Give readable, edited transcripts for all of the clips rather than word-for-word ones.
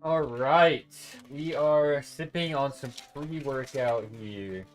All right, we are sipping on some pre-workout here.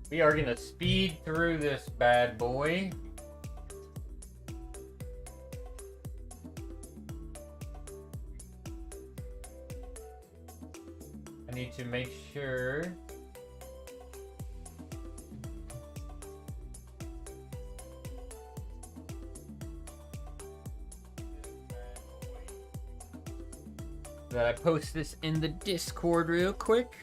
We are gonna speed through this bad boy. I need to make sure that I post this in the Discord real quick.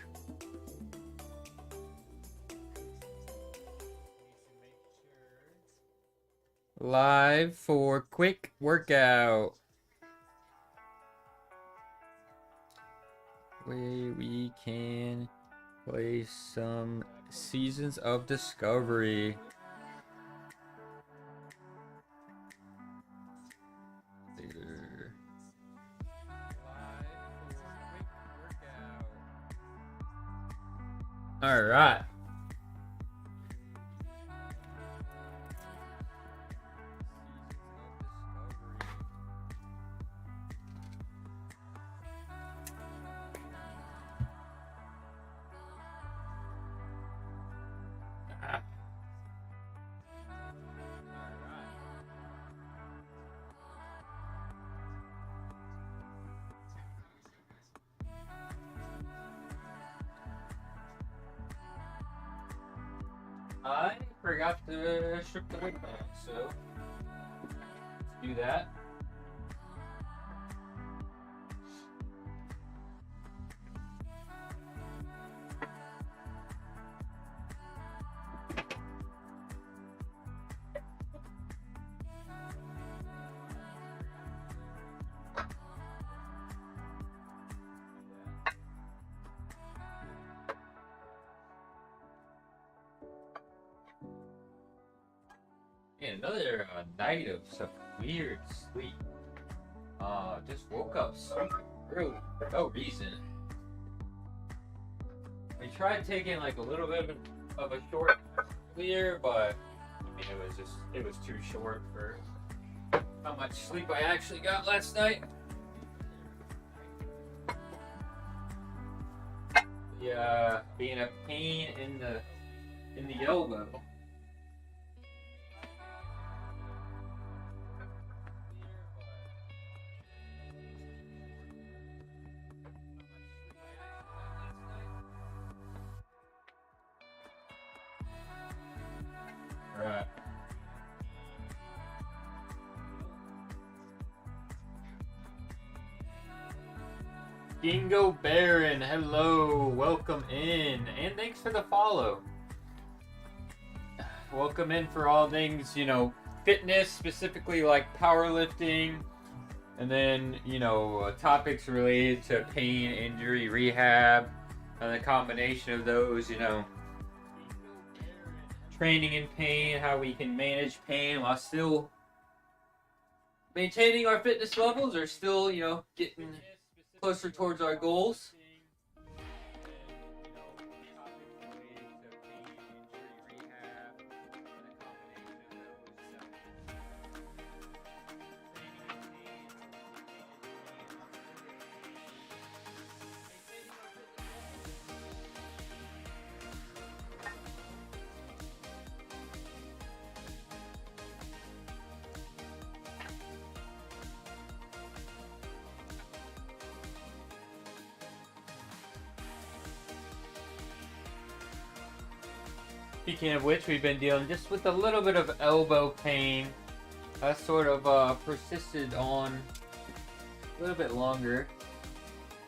Live for quick workout. Where we can play some Seasons of Discovery. There. All right. I forgot to strip the wood back, so let's do that. And another night of some weird sleep. Just woke up super early for no reason. We tried taking like a little bit of a short earlier, but I mean it was too short for how much sleep I actually got last night. Yeah, being a pain in the elbow. Right. Dingo Baron, hello, welcome in, and thanks for the follow. Welcome in for all things, you know, fitness, specifically like powerlifting, and then, you know, topics related to pain, injury, rehab, and the combination of those, you know, training in pain, how we can manage pain while still maintaining our fitness levels or still, you know, getting closer towards our goals. Speaking of which, we've been dealing just with a little bit of elbow pain. That sort of persisted on a little bit longer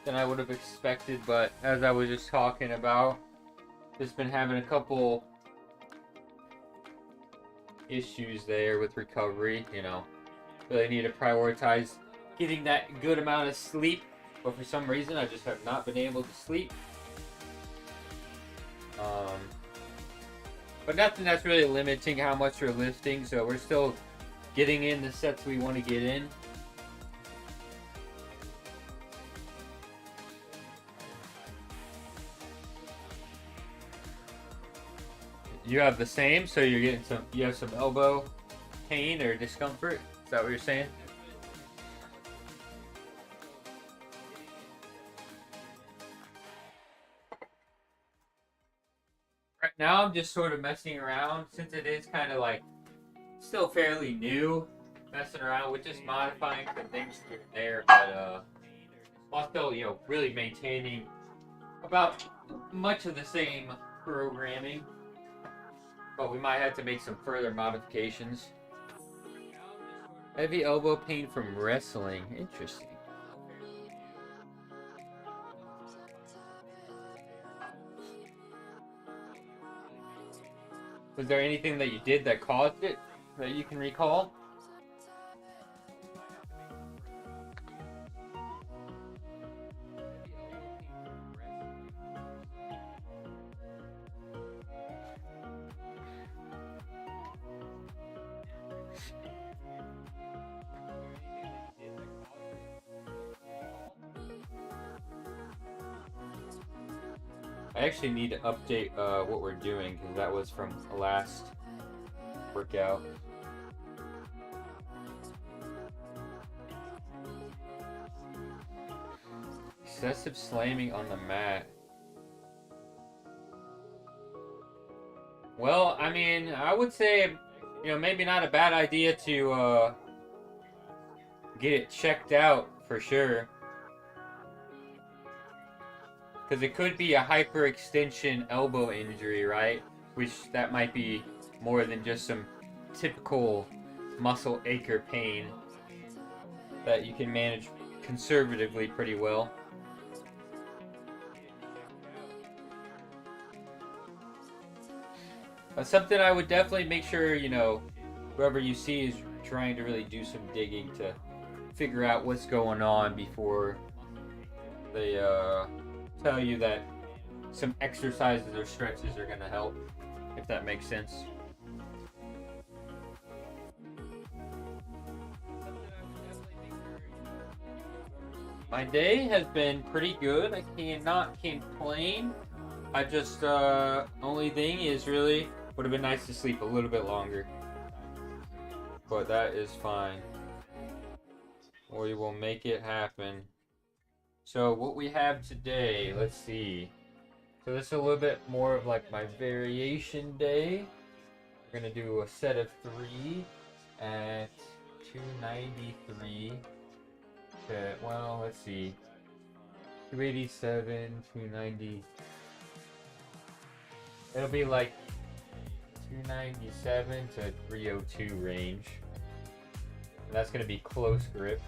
than I would have expected, but as I was just talking about, just been having a couple issues there with recovery. You know, really need to prioritize getting that good amount of sleep. But for some reason, I just have not been able to sleep. But nothing that's really limiting how much we're lifting. So we're still getting in the sets we want to get in. You have the same, so you're getting some. You have some elbow pain or discomfort. Is that what you're saying? Right now, I'm just sort of messing around since it is kind of like still fairly new. Messing around with just modifying some things here and there, but while still, you know, really maintaining about much of the same programming. But we might have to make some further modifications. Heavy elbow pain from wrestling. Interesting. Was there anything that you did that caused it that you can recall? I actually need to update what we're doing because that was from the last workout. Excessive slamming on the mat. Well, I mean, I would say, you know, maybe not a bad idea to get it checked out for sure. Because it could be a hyperextension elbow injury, right? Which that might be more than just some typical muscle ache or pain that you can manage conservatively pretty well. Something I would definitely make sure, you know, whoever you see is trying to really do some digging to figure out what's going on before they tell you that some exercises or stretches are going to help, if that makes sense. My day has been pretty good. I cannot complain. I just, only thing is really, would have been nice to sleep a little bit longer. But that is fine. We will make it happen. So what we have today, let's see. So this is a little bit more of like my variation day. We're gonna do a set of 3 at 293. Well, let's see. 287, 290. It'll be like 297 to 302 range. And that's gonna be close grip.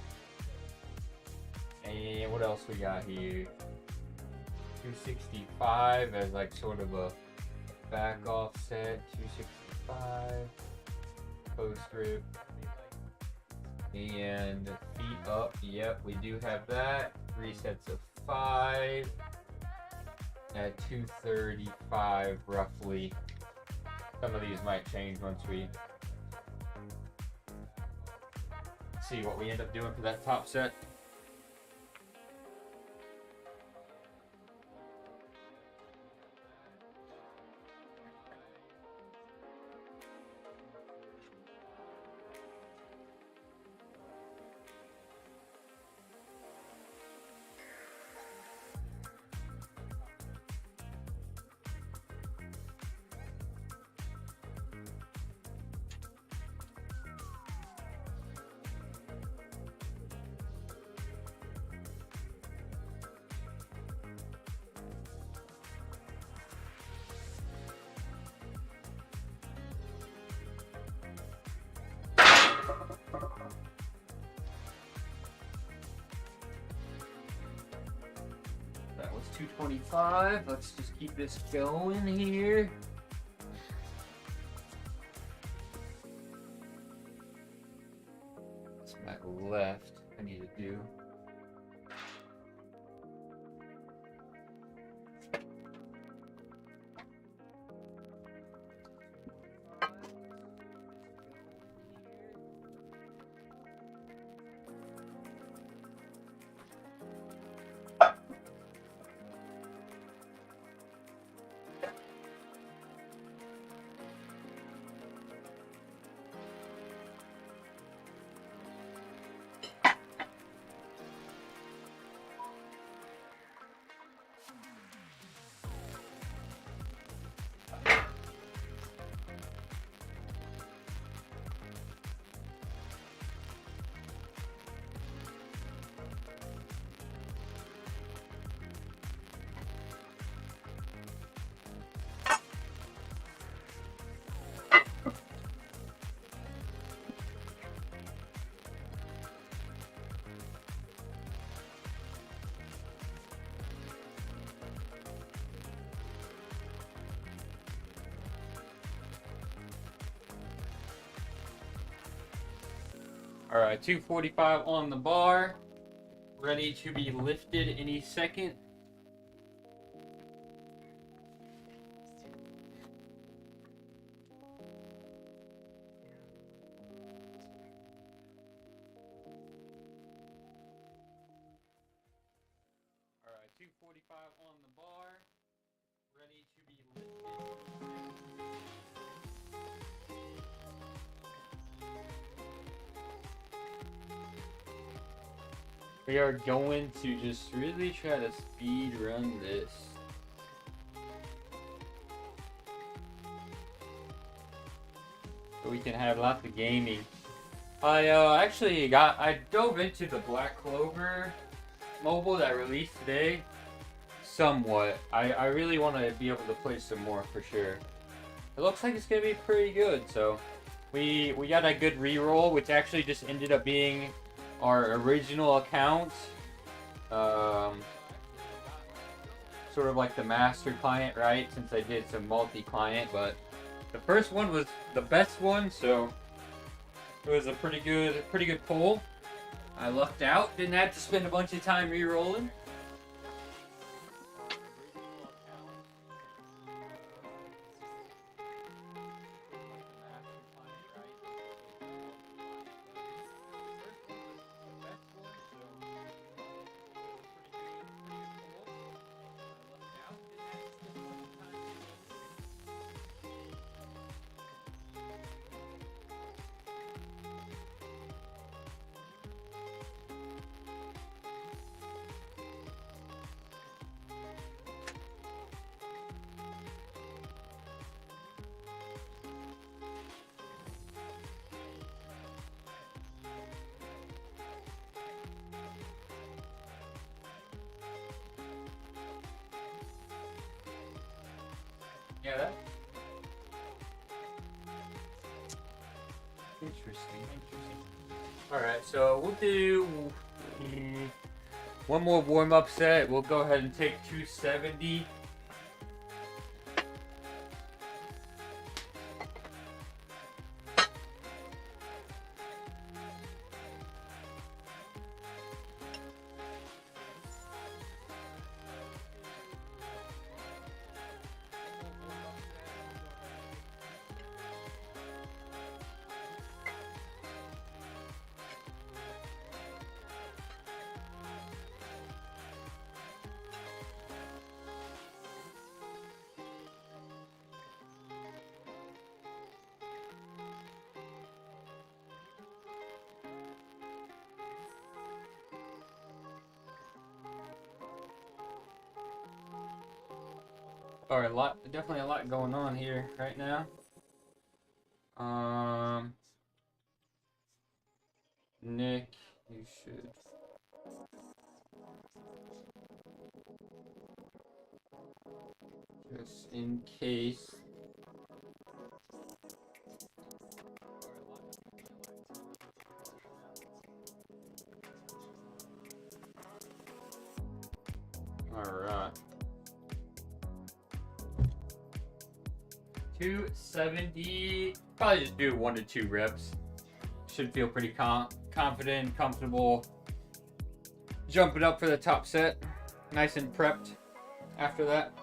And what else we got here? 265 as like sort of a back offset. 265 close grip. And feet up. Yep, we do have that. 3 sets of 5 at 235 roughly. Some of these might change once we see what we end up doing for that top set. That was 225. Let's just keep this going here. What's my left I need to do? All right, 245 on the bar, ready to be lifted any second. All right, 245 on the bar, ready to be lifted. We are going to just really try to speed run this. So we can have lots of gaming. I dove into the Black Clover mobile that released today. Somewhat. I really want to be able to play some more for sure. It looks like it's gonna be pretty good. So we got a good reroll, which actually just ended up being our original account, sort of like the master client, right? Since I did some multi-client, but the first one was the best one, so it was a pretty good pull. I lucked out, didn't have to spend a bunch of time re-rolling. Yeah, that. Interesting. Alright, so we'll do one more warm-up set. We'll go ahead and take 270. Alright, definitely a lot going on here right now. Nick, you should. Just in case. Alright. 270. Probably just do 1 to 2 reps. Should feel pretty confident, comfortable jumping up for the top set. Nice and prepped after that.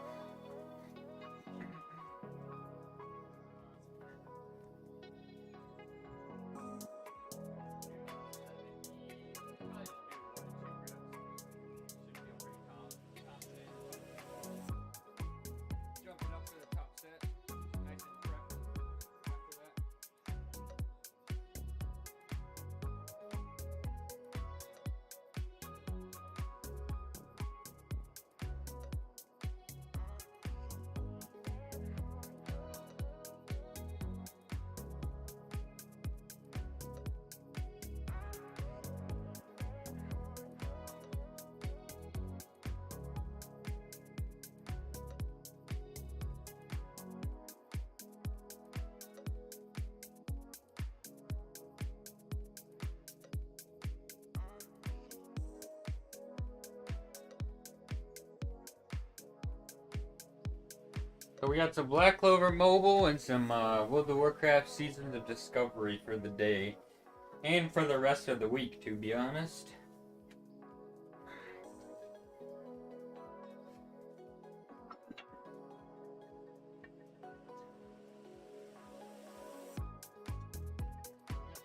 So we got some Black Clover Mobile and some World of Warcraft Seasons of Discovery for the day. And for the rest of the week, to be honest.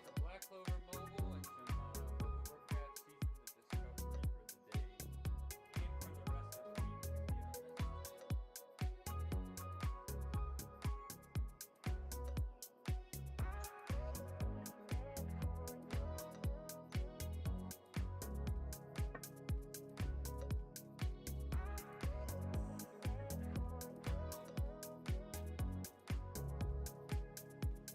Black Clover Mobile and some World of Warcraft Seasons of Discovery for the day. And for the rest of the week, to be honest.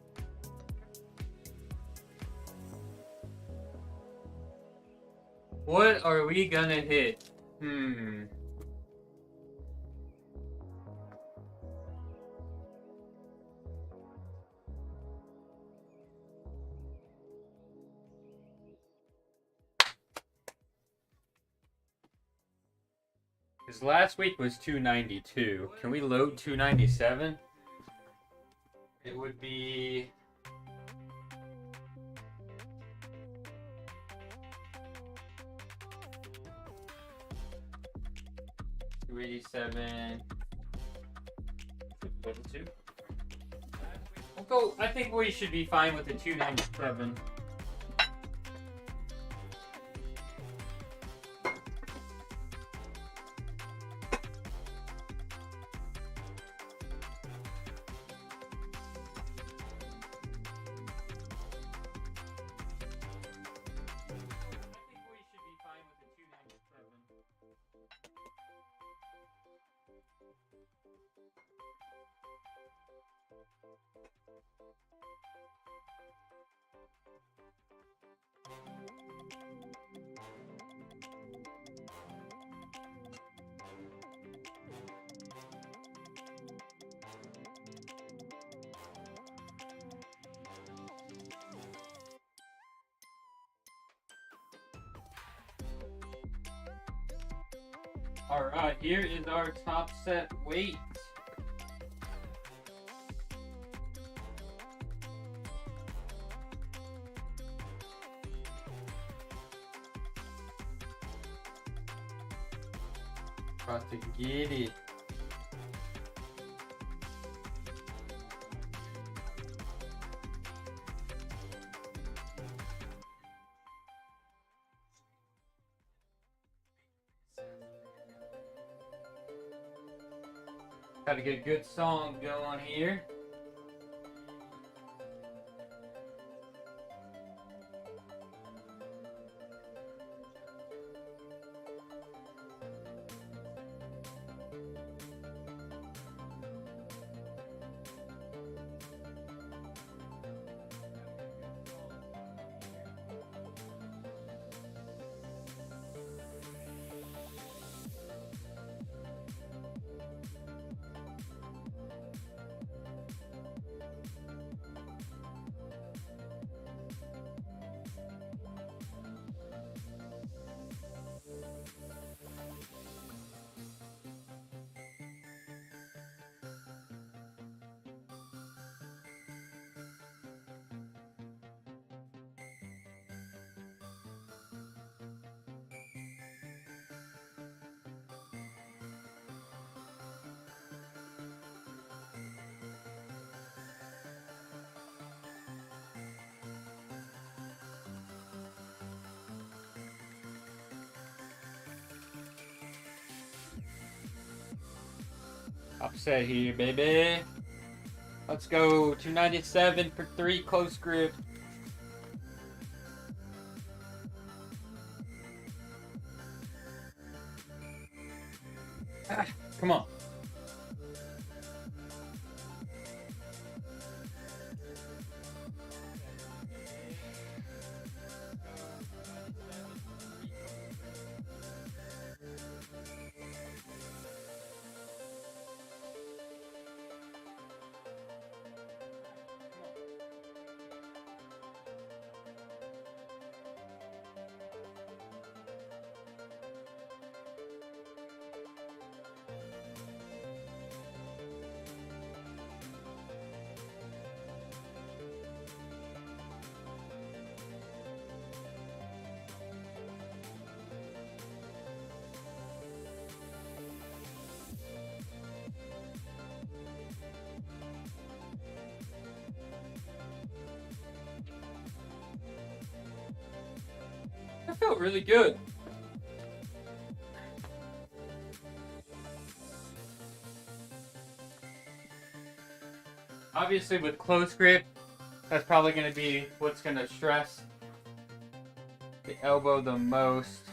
What are we gonna hit? Because last week was 292. Can we load 297? It would be... $287. We'll go. I think we should be fine with the 297. Alright, here is our top set weight. About to get it. Gotta get a good song going here. Upset here, baby. Let's go. 297 for 3 close grip. Ah, come on. I felt really good. Obviously with close grip, that's probably going to be what's going to stress the elbow the most.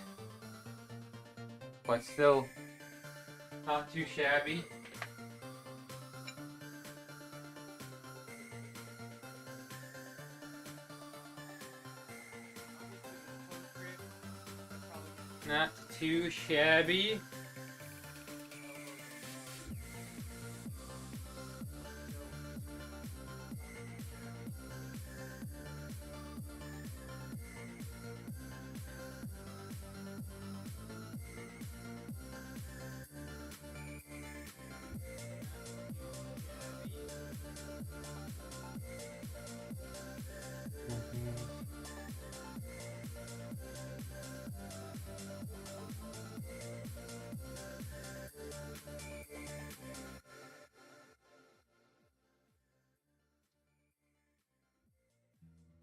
But still not too shabby. Not too shabby.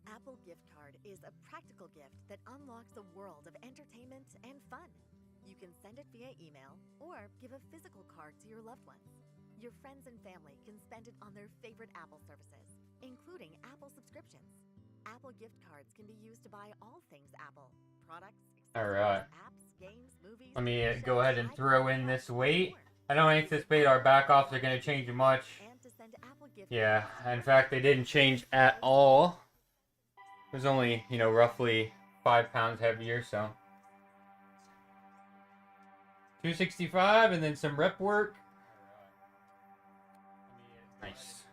Apple Gift Card is a practical gift that unlocks a world of entertainment and fun. You can send it via email or give a physical card to your loved ones. Your friends and family can spend it on their favorite Apple services, including Apple subscriptions. Apple Gift Cards can be used to buy all things Apple, products, Alright. apps, games, movies. Let me go ahead and throw in this weight. I don't anticipate our back offs are going to change much. Yeah, in fact, they didn't change at all. It was only, roughly 5 pounds heavier, so. 265 and then some rep work. Nice.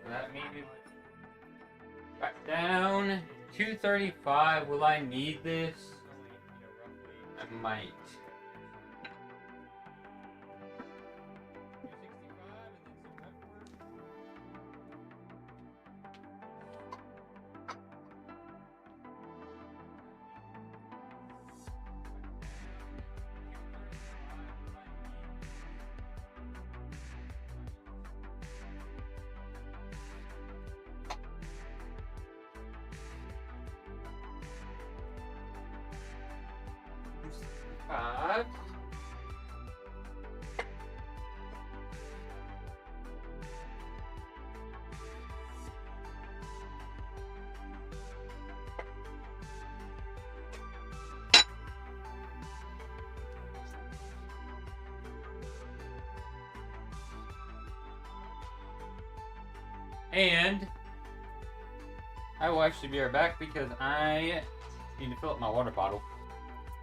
So that means back down. 235. Will I need this? I might. Five. And I will actually be right back because I need to fill up my water bottle.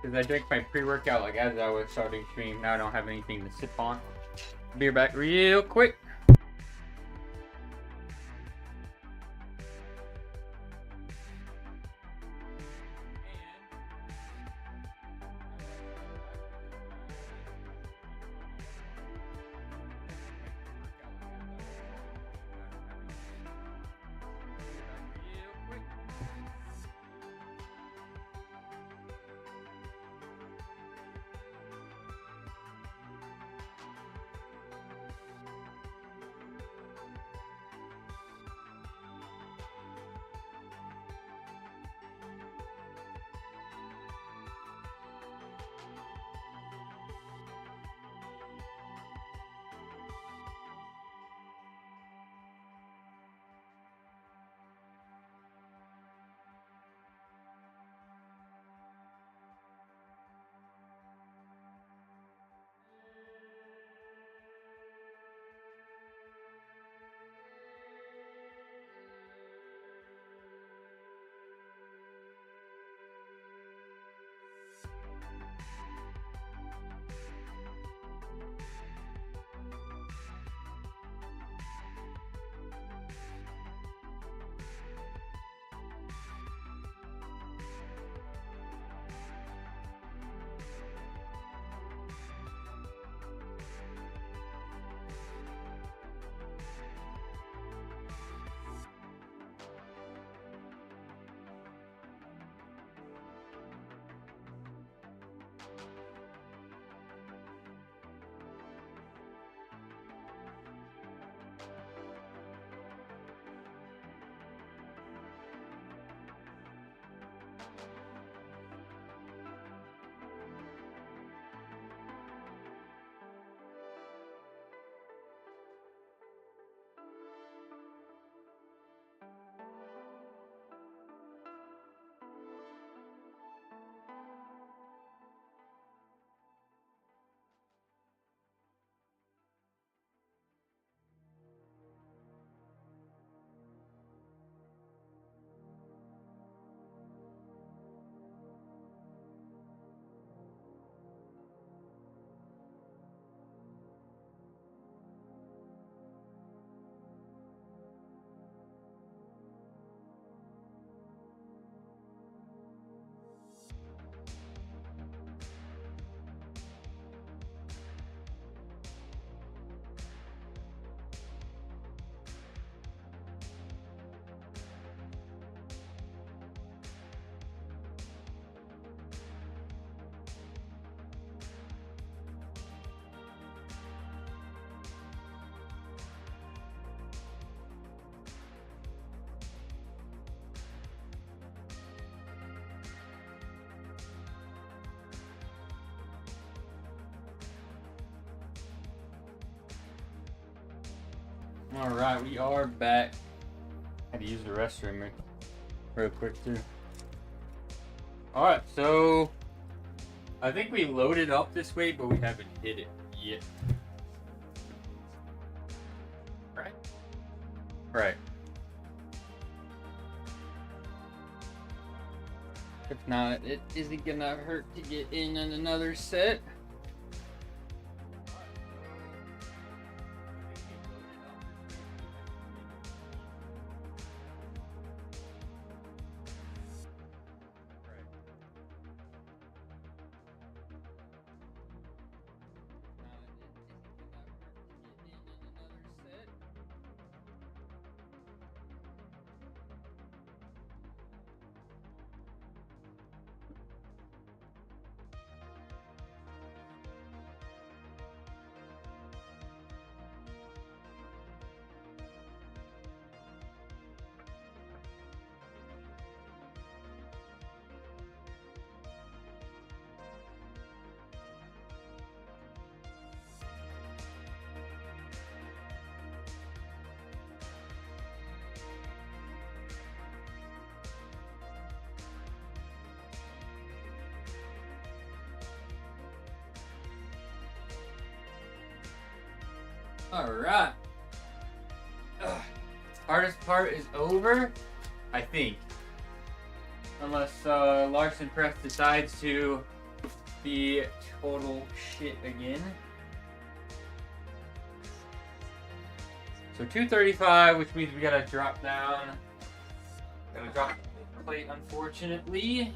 Because I drank my pre-workout like as I was starting stream. Now I don't have anything to sip on. Be back real quick. Alright, we are back. Had to use the restroom real quick too. Alright, so I think we loaded up this way, but we haven't hit it yet. Right? Right. If not, it isn't gonna hurt to get in on another set. Alright. Hardest part is over, I think. Unless Larson Press decides to be total shit again. So 235, which means we gotta drop down. Gotta drop the plate, unfortunately.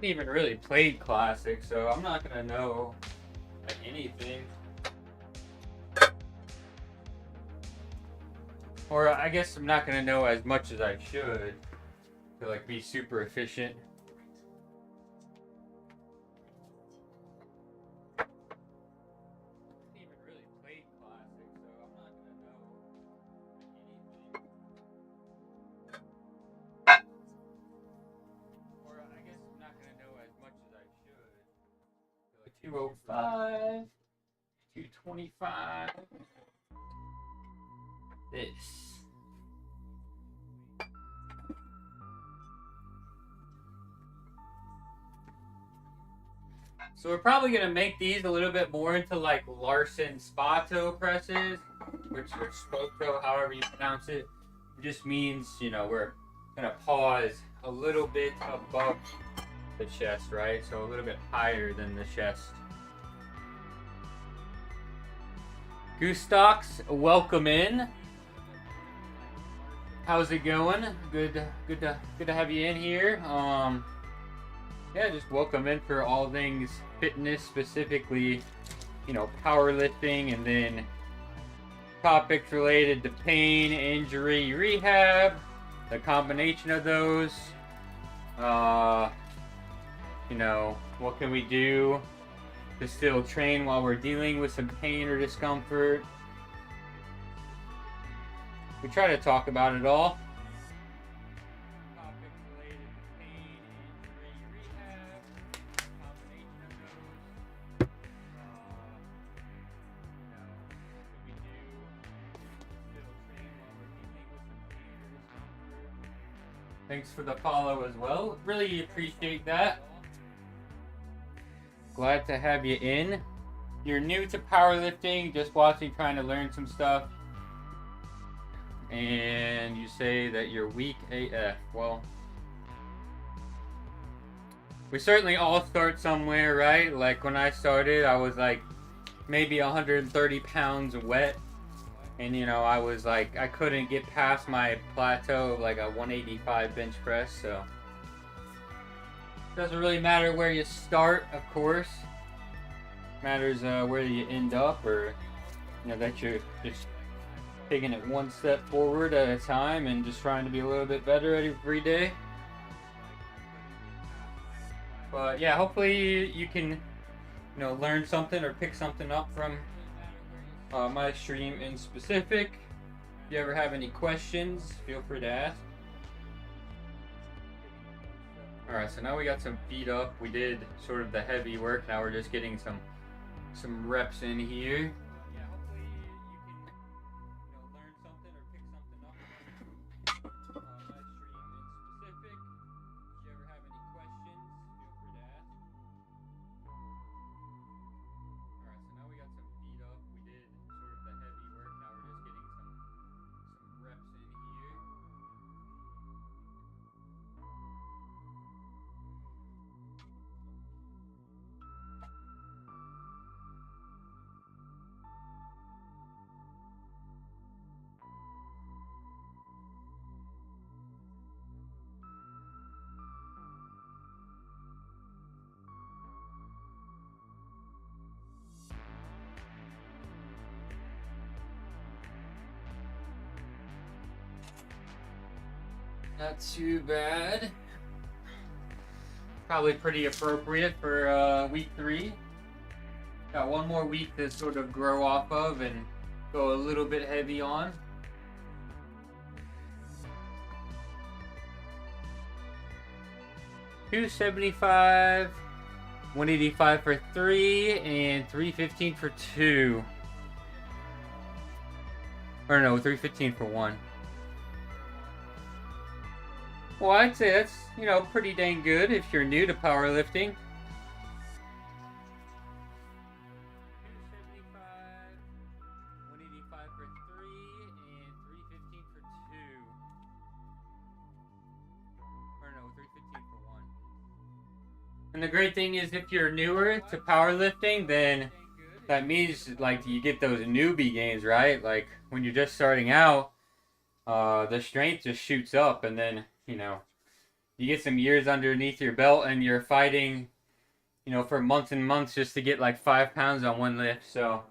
Even really played Classic, so I'm not gonna know like anything. Or I guess I'm not gonna know as much as I should to like be super efficient. Even really played Classic, so I'm not gonna know anything. Or I guess I'm not gonna know as much as I should. So like 205, 225. This. So we're probably gonna make these a little bit more into like Larson Spato presses, which or Spoto, however you pronounce it. It just means, you know, we're gonna pause a little bit above the chest, right? So a little bit higher than the chest. Goostocks, welcome in. How's it going? Good to have you in here. Yeah, just welcome in for all things fitness, specifically, you know, powerlifting, and then topics related to pain, injury, rehab, the combination of those. You know, what can we do to still train while we're dealing with some pain or discomfort? We try to talk about it all. Topics related to pain, injury, rehab, combination of those. You know, what we do to still train while we're dealing with some pain or discomfort. Thanks for the follow as well. Really appreciate that. Glad to have you in. You're new to powerlifting, just watching, trying to learn some stuff. And you say that you're weak AF. Well, we certainly all start somewhere, right? Like when I started, I was like maybe 130 pounds wet. And you know, I was like, I couldn't get past my plateau of like a 185 bench press. So Doesn't really matter where you start, of course. Matters where you end up, or that you're just taking it one step forward at a time and just trying to be a little bit better every day. But yeah, hopefully you can learn something or pick something up from my stream in specific. If you ever have any questions, feel free to ask. Alright, so now we got some feet up. We did sort of the heavy work. Now we're just getting some reps in here. Yeah, hopefully you can learn something or pick something up from my stream in specific. If you ever have any questions, feel free to ask. Alright, so now we got some feet up. We did sort of the heavy work. Now we're just getting some reps in here. Not too bad. Probably pretty appropriate for week 3. Got one more week to sort of grow off of and go a little bit heavy on. $275, $185 for 3, and $315 for 2. Or no, $315 for 1. Well, I'd say that's, pretty dang good if you're new to powerlifting. $275, $185 for 3, and $315 for 2. Or no, $315 for 1. And the great thing is, if you're newer to powerlifting, then that means, like, you get those newbie gains, right? Like, when you're just starting out, the strength just shoots up, and then you get some years underneath your belt and you're fighting, for months and months just to get like 5 pounds on one lift. So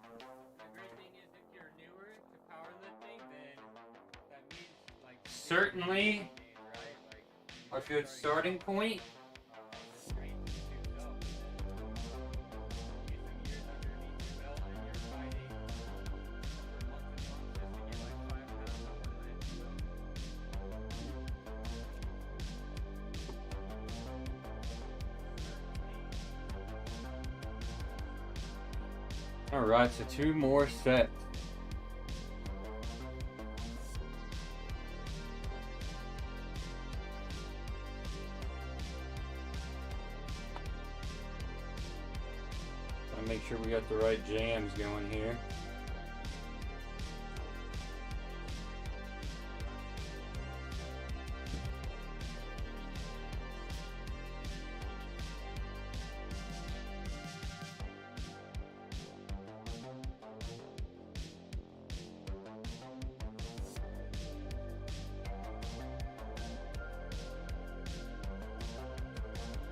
the great thing is, if you're newer to powerlifting, then that means like certainly a good starting point. Alright, so 2 more sets. Gotta make sure we got the right jams going here.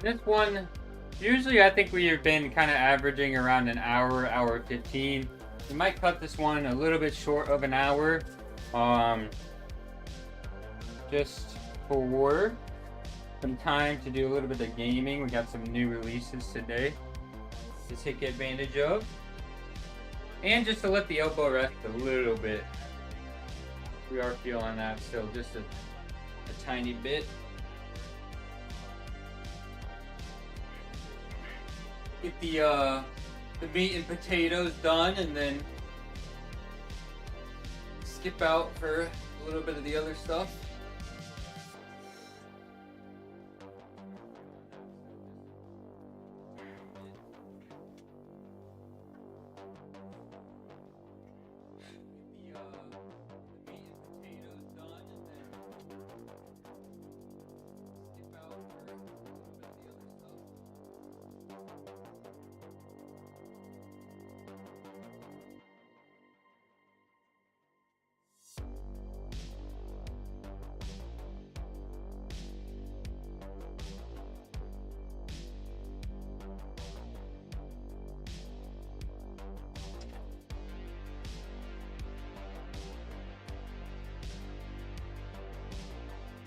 This one, usually I think we've been kind of averaging around an hour, hour 15. We might cut this one a little bit short of an hour, just for some time to do a little bit of gaming. We got some new releases today to take advantage of, and just to let the elbow rest a little bit. We are feeling that still, just a tiny bit. Get the meat and potatoes done, and then skip out for a little bit of the other stuff.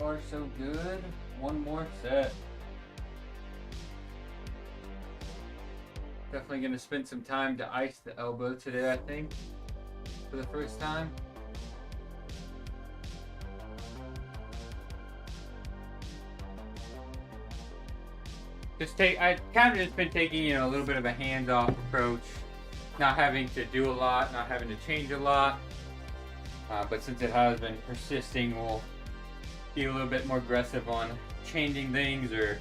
far, so good. One more set. Definitely gonna spend some time to ice the elbow today, I think, for the first time. I kind of just been taking, a little bit of a hands-off approach, not having to do a lot, not having to change a lot. But since it has been persisting, we'll be a little bit more aggressive on changing things or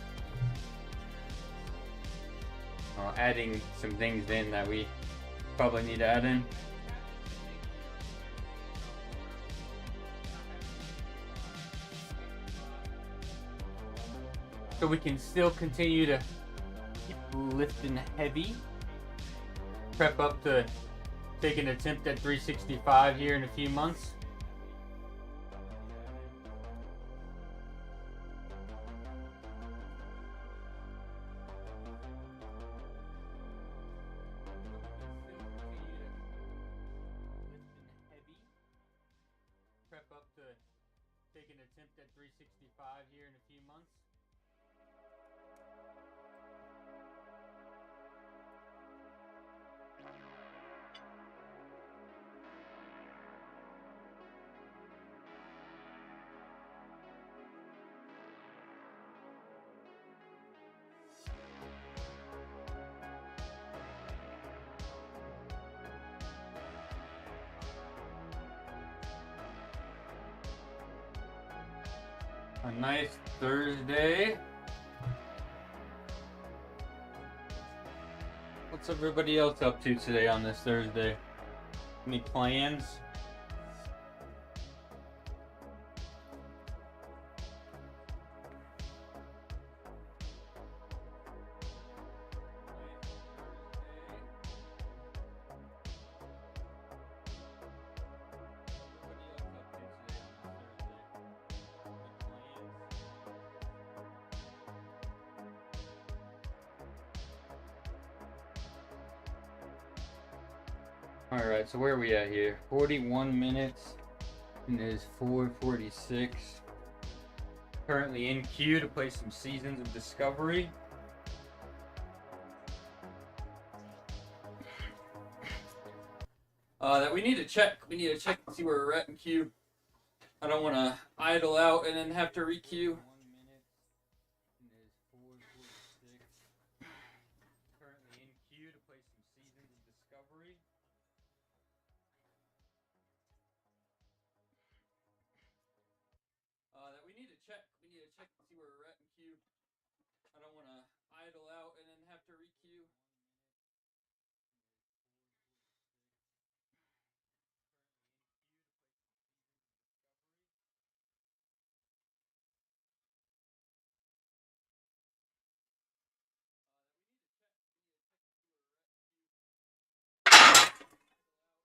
adding some things in that we probably need to add in. So we can still continue to keep lifting heavy. Prep up to take an attempt at 365 here in a few months. Prep up to take an attempt at 365 here in a few months. A nice Thursday. What's everybody else up to today on this Thursday? Any plans? Alright, so where are we at here? 41 minutes, and it is 4:46. Currently in queue to play some Seasons of Discovery. That we need to check. We need to check and see where we're at in queue. I don't want to idle out and then have to re-queue. Currently in queue to play some Seasons of Discovery. That we need to check. We need to check and see where we're at in queue. I don't want to idle out and then have to re-queue.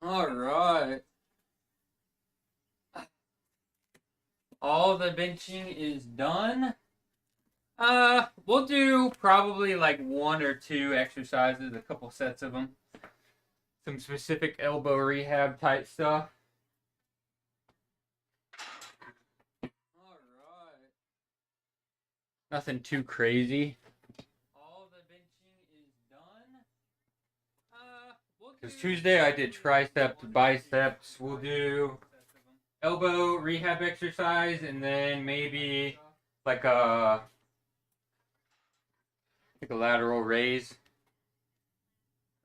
All right. All the benching is done. We'll do probably like one or two exercises, a couple sets of them. Some specific elbow rehab type stuff. All right. Nothing too crazy. All the benching is done. Because Tuesday I did triceps, biceps. We'll do elbow rehab exercise and then maybe like a lateral raise.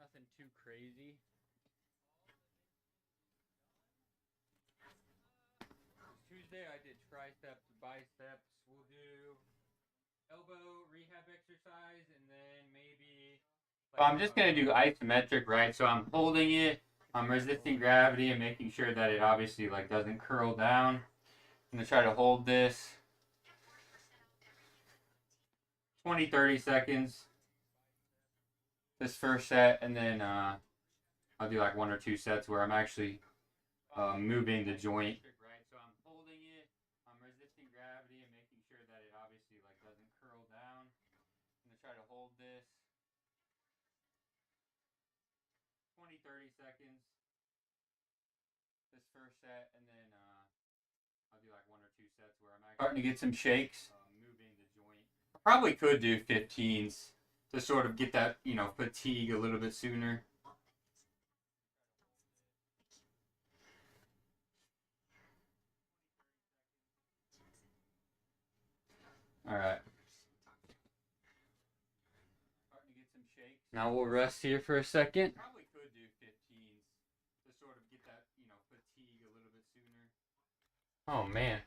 Nothing too crazy. Tuesday I did triceps, biceps. We'll do elbow rehab exercise and then maybe. So I'm just gonna do isometric, right? So I'm holding it. I'm resisting gravity and making sure that it obviously like doesn't curl down. I'm gonna try to hold this 20-30 seconds. This first set, and then I'll do like one or two sets where I'm actually moving the joint. Right, so I'm holding it. I'm resisting gravity and making sure that it obviously like doesn't curl down. I'm gonna try to hold this 20-30 seconds. This first set, and then I'll Starting to get some shakes. I probably could do 15s to sort of get that, fatigue a little bit sooner. All right. Now we'll rest here for a second. Probably could do 15s to sort of get that, fatigue a little bit sooner. Oh man.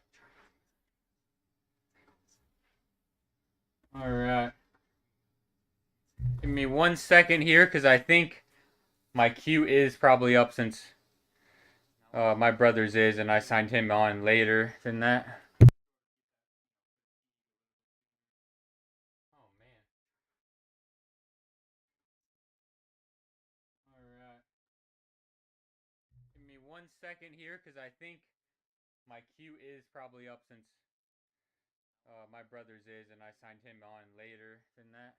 All right. Give me 1 second here because I think my queue is probably up since my brother's is, and I signed him on later than that. Oh man. All right. Give me 1 second here because I think my queue is probably up since my brother's is, and I signed him on later than that.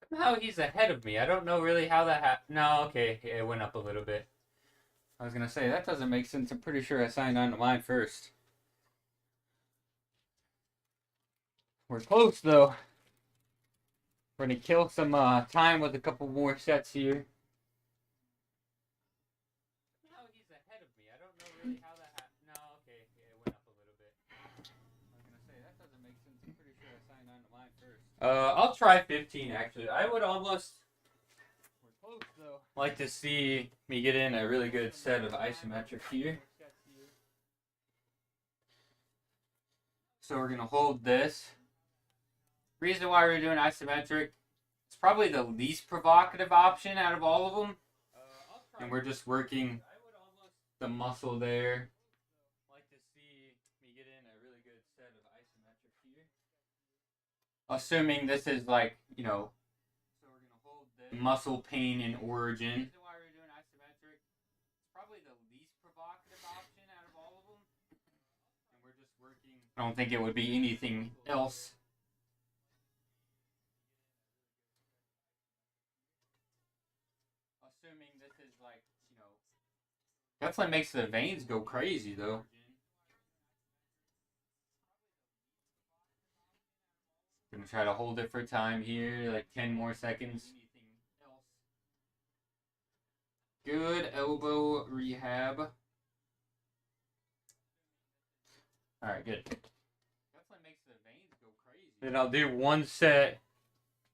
Somehow he's ahead of me. I don't know really how that happened. No, okay, it went up a little bit. I was gonna say that doesn't make sense. I'm pretty sure I signed on to mine first. We're close though. We're gonna kill some time with a couple more sets here. Somehow he's ahead of me. I don't know really how that happened. No, okay, it went up a little bit. I was gonna say that doesn't make sense. I'm pretty sure I signed on to mine first. I'll try 15 actually. I would almost like to see me get in a really good set of isometric here. So we're gonna hold this. Reason why we're doing isometric, it's probably the least provocative option out of all of them. And we're just working the muscle there. Like to see me get in a really good set of isometric here. Assuming this is like, so we're gonna hold this muscle pain in origin. Reason why we're doing isometric, it's probably the least provocative option out of all of them. And we're just working. I don't think it would be anything else. Assuming this is like, definitely makes the veins go crazy though. Gonna try to hold it for time here, like 10 more seconds. Good elbow rehab. Alright, good. Definitely makes the veins go crazy. Then I'll do one set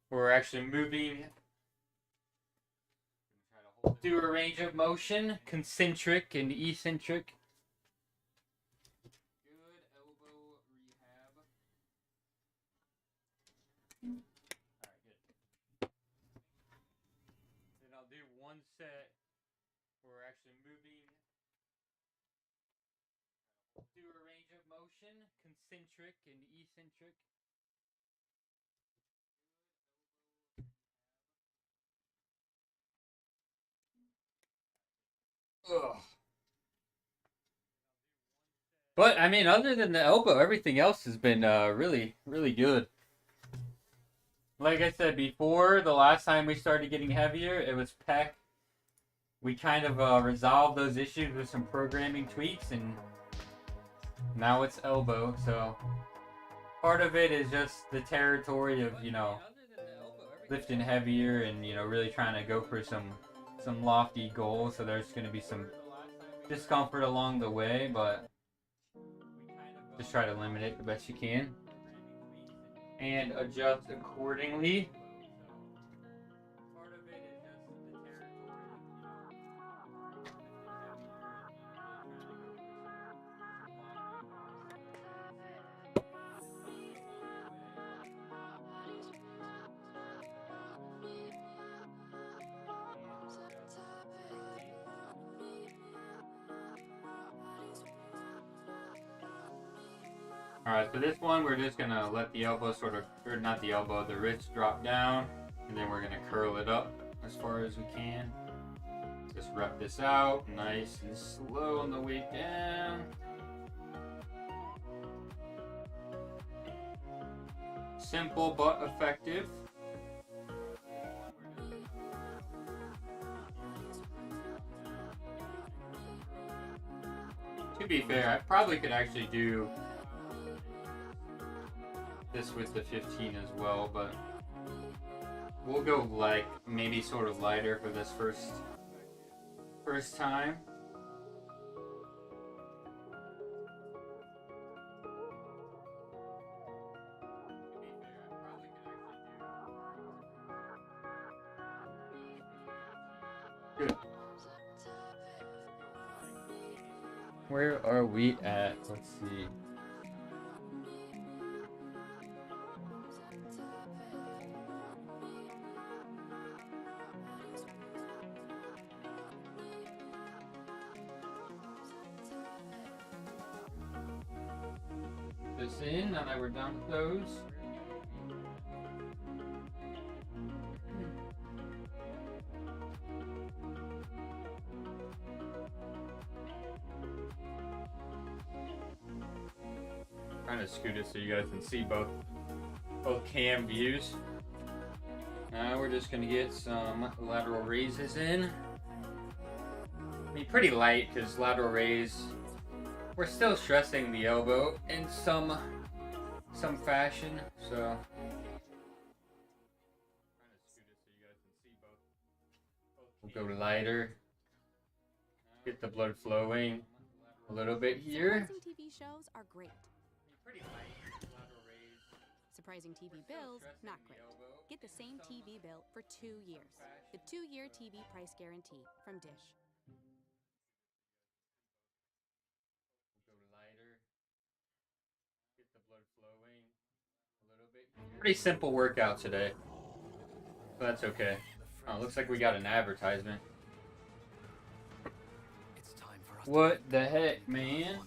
where we're actually moving. Do a range of motion, concentric and eccentric. Good elbow rehab. Alright, good. Then I'll do one set where we're actually moving. Do a range of motion, concentric and eccentric. Ugh. But I mean, other than the elbow, everything else has been really, really good. Like I said before, the last time we started getting heavier, it was pec. We kind of resolved those issues with some programming tweaks, and now it's elbow. So part of it is just the territory of lifting heavier and really trying to go for some lofty goals. So there's going to be some discomfort along the way, but just try to limit it the best you can and adjust accordingly. Alright, so this one we're just gonna let the elbow sort of, or not the elbow, the wrist drop down, and then we're gonna curl it up as far as we can. Just rep this out, nice and slow on the way down. Simple but effective. To be fair, I probably could actually do this with the 15 as well, but we'll go like maybe sort of lighter for this first time. Good. Where are we at? Let's see. This in, now that we're done with those. Trying to scoot it so you guys can see both cam views. Now we're just gonna get some lateral raises in. I mean, pretty light because lateral raise. We're still stressing the elbow in some fashion, so. We'll go lighter. Get the blood flowing a little bit here. Surprising TV shows are great. Surprising TV bills, not great. Get the same TV bill for 2 years. The 2-year TV price guarantee from Dish. Pretty simple workout today, so that's okay. Oh, looks like we got an advertisement. What the heck, man?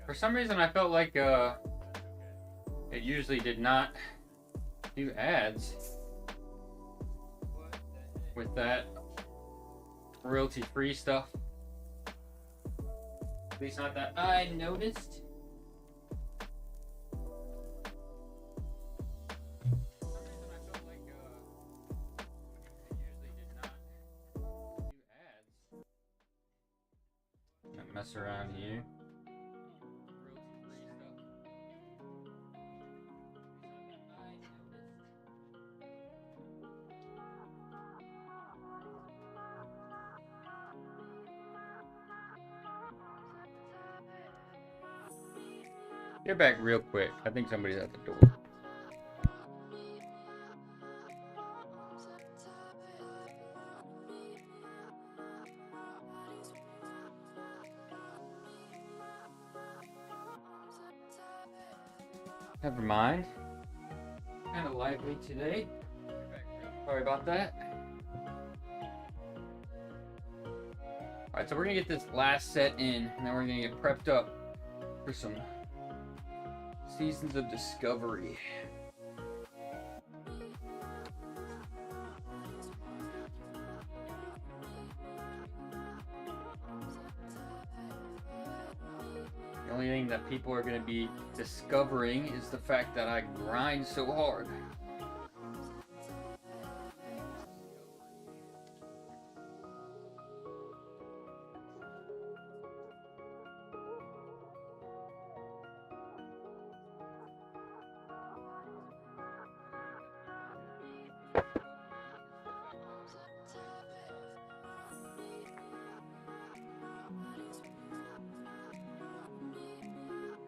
For some reason, I felt like it usually did not do ads with that royalty-free stuff. At least not that I noticed. For some reason, I felt like it usually did not do ads. Gonna mess around here. Get back real quick. I think somebody's at the door. Never mind. Kind of lively today. Sorry about that. Alright, so we're gonna get this last set in, and then we're gonna get prepped up for some Seasons of Discovery. The only thing that people are going to be discovering is the fact that I grind so hard.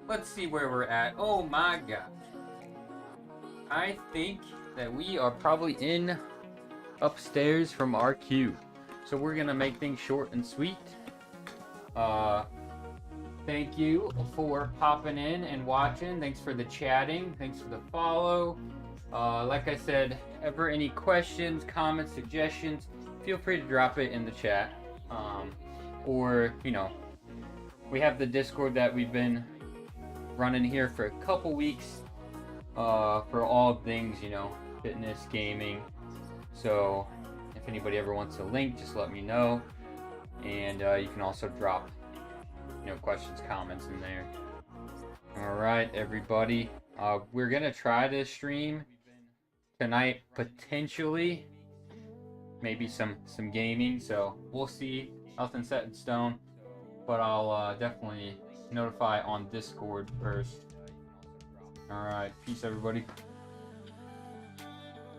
Let's see where we're at. Oh my gosh. I think that we are probably in upstairs from our queue. So we're gonna make things short and sweet. Thank you for popping in and watching. Thanks for the chatting. Thanks for the follow. Like I said, ever any questions, comments, suggestions, feel free to drop it in the chat. Or, you know, we have the Discord that we've been running here for a couple weeks for all things, you know, fitness, gaming. So if anybody ever wants a link, just let me know. And you can also drop, you know, questions, comments in there. All right, everybody. We're gonna try to stream tonight, potentially. Maybe some gaming. So we'll see. Nothing set in stone. But I'll definitely notify on Discord first. All right, peace, everybody.